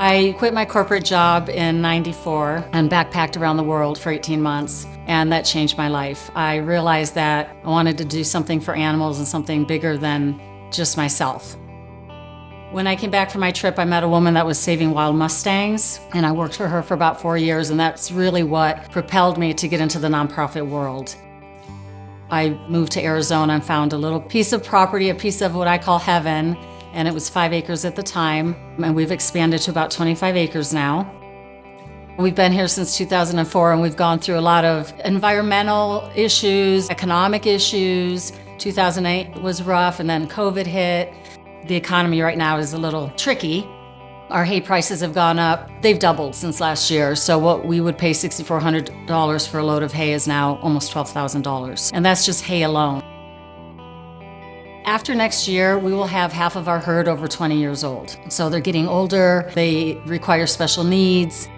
I quit my corporate job in '94 and backpacked around the world for 18 months, and that changed my life. I realized that I wanted to do something for animals and something bigger than just myself. When I came back from my trip, I met a woman that was saving wild mustangs, and I worked for her for about 4 years, and that's really what propelled me to get into the nonprofit world. I moved to Arizona and found a little piece of property, a piece of what I call heaven, and it was 5 acres at the time, and we've expanded to about 25 acres now. We've been here since 2004, and we've gone through a lot of environmental issues, economic issues. 2008 was rough, and then COVID hit. The economy right now is a little tricky. Our hay prices have gone up. They've doubled since last year, so what we would pay $6,400 for a load of hay is now almost $12,000, and that's just hay alone. After next year, we will have half of our herd over 20 years old. So they're getting older, they require special needs.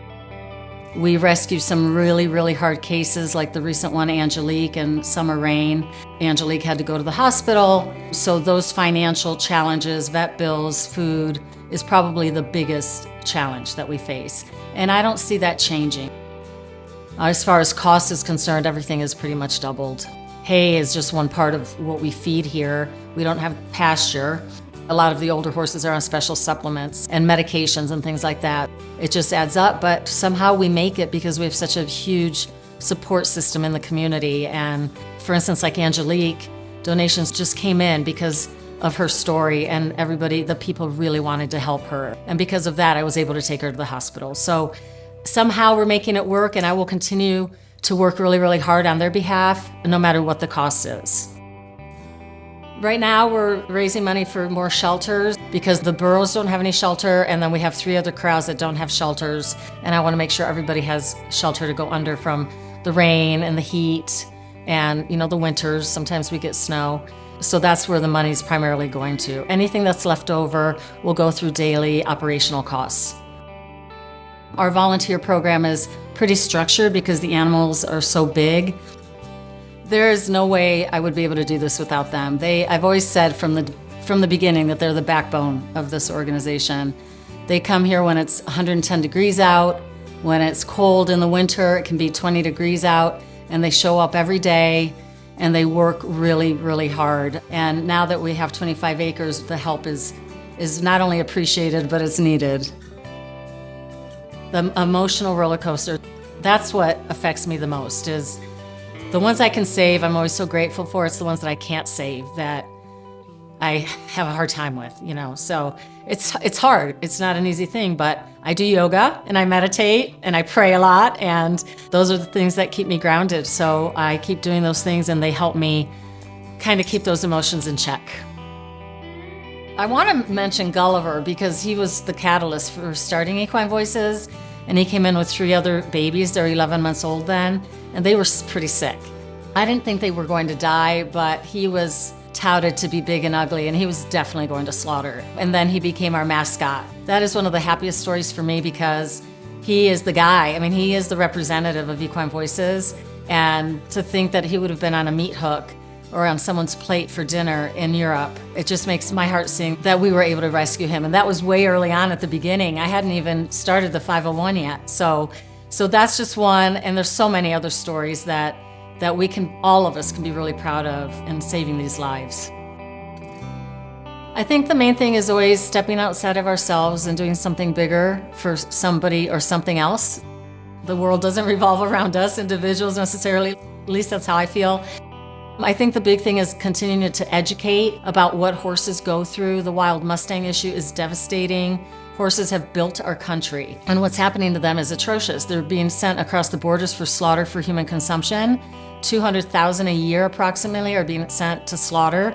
We rescue some really, really hard cases, like the recent one, Angelique and Summer Rain. Angelique had to go to the hospital, so those financial challenges, vet bills, food, is probably the biggest challenge that we face. And I don't see that changing. As far as cost is concerned, everything is pretty much doubled. Hay is just one part of what we feed here. We don't have pasture. A lot of the older horses are on special supplements and medications and things like that. It just adds up, but somehow we make it because we have such a huge support system in the community. And for instance, like Angelique, donations just came in because of her story, and everybody, the people really wanted to help her. And because of that, I was able to take her to the hospital. So somehow we're making it work, and I will continue to work really, really hard on their behalf, no matter what the cost is. Right now, we're raising money for more shelters because the burros don't have any shelter, and then we have 3 other corrals that don't have shelters, and I want to make sure everybody has shelter to go under from the rain and the heat and, the winters. Sometimes we get snow. So that's where the money's primarily going to. Anything that's left over will go through daily operational costs. Our volunteer program is pretty structured because the animals are so big. There is no way I would be able to do this without them. I've always said from the beginning that they're the backbone of this organization. They come here when it's 110 degrees out, when it's cold in the winter, it can be 20 degrees out, and they show up every day, and they work really, really hard. And now that we have 25 acres, the help is not only appreciated, but it's needed. The emotional roller coaster, that's what affects me the most, is the ones I can save, I'm always so grateful for. It's the ones that I can't save that I have a hard time with, So it's hard. It's not an easy thing, but I do yoga and I meditate and I pray a lot, and those are the things that keep me grounded. So I keep doing those things, and they help me kind of keep those emotions in check. I want to mention Gulliver because he was the catalyst for starting Equine Voices, and he came in with 3 other babies. They're 11 months old then, and they were pretty sick. I didn't think they were going to die, but he was touted to be big and ugly, and he was definitely going to slaughter. And then he became our mascot. That is one of the happiest stories for me because he is the guy. He is the representative of Equine Voices, and to think that he would have been on a meat hook or on someone's plate for dinner in Europe, it just makes my heart sing that we were able to rescue him. And that was way early on at the beginning. I hadn't even started the 501 yet. So that's just one, and there's so many other stories that all of us can be really proud of in saving these lives. I think the main thing is always stepping outside of ourselves and doing something bigger for somebody or something else. The world doesn't revolve around us individuals necessarily, at least that's how I feel. I think the big thing is continuing to educate about what horses go through. The wild Mustang issue is devastating. Horses have built our country, and what's happening to them is atrocious. They're being sent across the borders for slaughter for human consumption. 200,000 a year approximately are being sent to slaughter,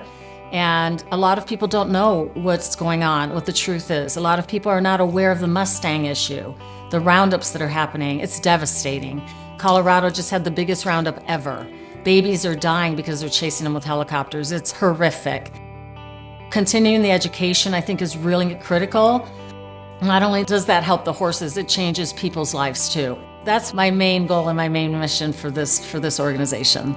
and a lot of people don't know what's going on, what the truth is. A lot of people are not aware of the Mustang issue, the roundups that are happening. It's devastating. Colorado just had the biggest roundup ever. Babies are dying because they're chasing them with helicopters. It's horrific. Continuing the education, I think, is really critical. Not only does that help the horses, it changes people's lives too. That's my main goal and my main mission for this organization.